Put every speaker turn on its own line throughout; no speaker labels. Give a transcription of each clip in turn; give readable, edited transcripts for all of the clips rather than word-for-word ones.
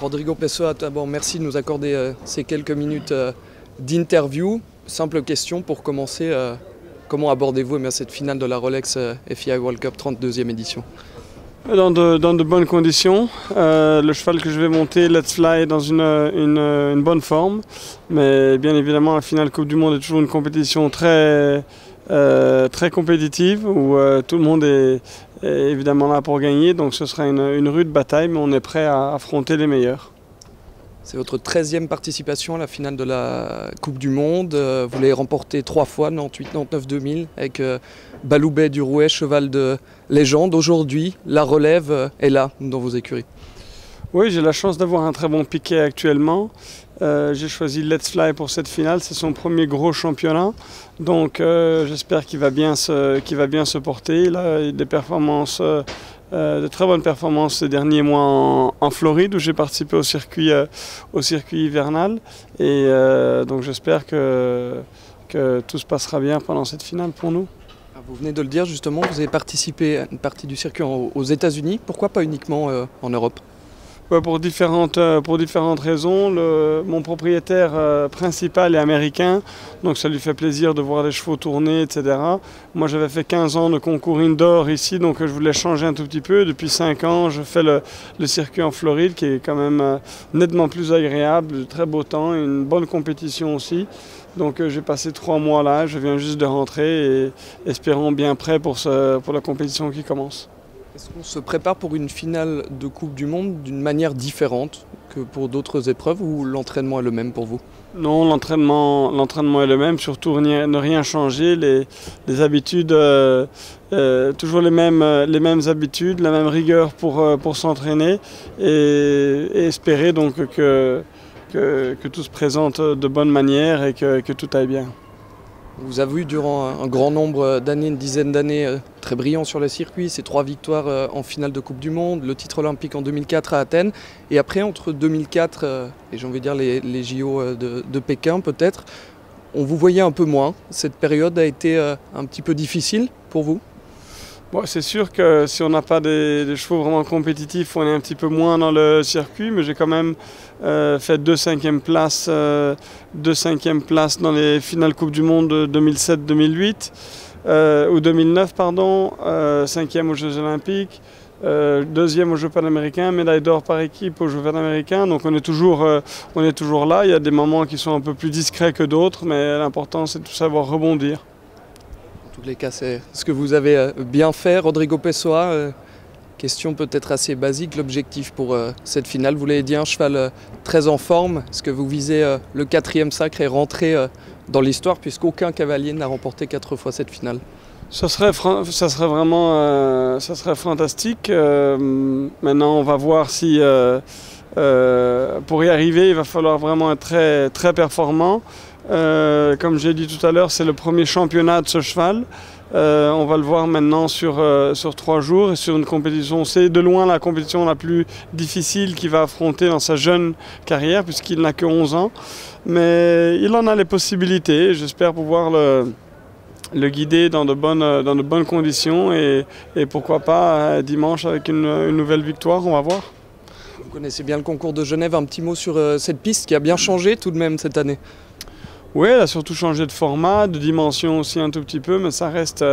Rodrigo Pessoa, d'abord merci de nous accorder ces quelques minutes d'interview. Simple question pour commencer, comment abordez-vous cette finale de la Rolex FIA World Cup 32e édition?
Dans de bonnes conditions. Le cheval que je vais monter, Let's Fly, est dans une bonne forme. Mais bien évidemment, la finale Coupe du Monde est toujours une compétition très compétitive où tout le monde est évidemment là pour gagner. Donc ce sera une rude bataille, mais on est prêt à affronter les meilleurs.
C'est votre 13e participation à la finale de la Coupe du Monde. Vous l'avez remporté 3 fois, 98, 99, 2000, avec Baloubet du Rouet, cheval de légende. Aujourd'hui, la relève est là, dans vos écuries.
Oui, j'ai la chance d'avoir un très bon piquet actuellement. J'ai choisi Let's Fly pour cette finale, c'est son premier gros championnat. Donc j'espère qu'il va bien se porter. Il a des performances, de très bonnes performances ces derniers mois en Floride où j'ai participé au circuit hivernal. Et donc j'espère que tout se passera bien pendant cette finale pour nous.
Vous venez de le dire justement, vous avez participé à une partie du circuit aux États-Unis. Pourquoi pas uniquement en Europe?
Pour différentes raisons. Mon propriétaire principal est américain, donc ça lui fait plaisir de voir les chevaux tourner, etc. Moi j'avais fait 15 ans de concours indoor ici, donc je voulais changer un tout petit peu. Depuis 5 ans, je fais le circuit en Floride, qui est quand même nettement plus agréable, de très beau temps, une bonne compétition aussi. Donc j'ai passé 3 mois là, je viens juste de rentrer et espérons bien prêt pour la compétition qui commence.
Est-ce qu'on se prépare pour une finale de Coupe du Monde d'une manière différente que pour d'autres épreuves ou l'entraînement est le même pour vous?
Non, l'entraînement est le même, surtout ne rien changer, les habitudes, toujours les mêmes habitudes, la même rigueur pour s'entraîner et espérer donc que tout se présente de bonne manière et que tout aille bien.
Vous avez eu durant un grand nombre d'années, une dizaine d'années, très brillant sur le circuit, ces 3 victoires en finale de Coupe du Monde, le titre olympique en 2004 à Athènes, et après entre 2004 et j'ai envie de dire les JO de Pékin peut-être, on vous voyait un peu moins. Cette période a été un petit peu difficile pour vous?
Bon, c'est sûr que si on n'a pas des chevaux vraiment compétitifs, on est un petit peu moins dans le circuit, mais j'ai quand même fait 2 5e places dans les finales Coupe du Monde de 2007-2008, ou 2009, pardon, 5e aux Jeux Olympiques, 2e aux Jeux Panaméricains, médaille d'or par équipe aux Jeux Panaméricains, donc on est toujours là. Il y a des moments qui sont un peu plus discrets que d'autres, mais l'important c'est de savoir rebondir.
En tous les cas, c'est ce que vous avez bien fait. Rodrigo Pessoa, question peut-être assez basique, l'objectif pour cette finale, vous l'avez dit, un cheval très en forme. Est-ce que vous visez le 4e sacre et rentrer dans l'histoire, puisqu'aucun cavalier n'a remporté 4 fois cette finale?
Ça serait fantastique. Maintenant, on va voir si pour y arriver, il va falloir vraiment être très, très performant. Comme j'ai dit tout à l'heure, c'est le premier championnat de ce cheval. On va le voir maintenant sur 3 jours et sur une compétition. C'est de loin la compétition la plus difficile qu'il va affronter dans sa jeune carrière, puisqu'il n'a que 11 ans. Mais il en a les possibilités. J'espère pouvoir le guider dans de bonnes conditions et pourquoi pas dimanche avec une nouvelle victoire, on va voir.
Vous connaissez bien le concours de Genève, un petit mot sur cette piste qui a bien changé tout de même cette année?
Oui, elle a surtout changé de format, de dimension aussi un tout petit peu, mais ça reste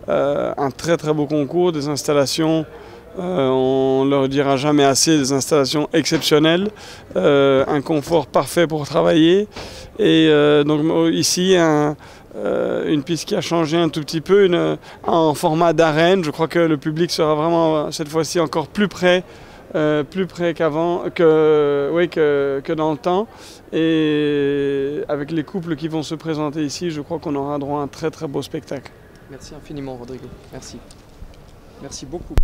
un très très beau concours, des installations, on ne le redira jamais assez, des installations exceptionnelles, un confort parfait pour travailler. Et donc ici, une piste qui a changé un tout petit peu, en format d'arène. Je crois que le public sera vraiment cette fois-ci encore plus près qu'avant, que dans le temps. Et avec les couples qui vont se présenter ici, je crois qu'on aura droit à un très très beau spectacle.
Merci infiniment Rodrigo, merci. Merci beaucoup.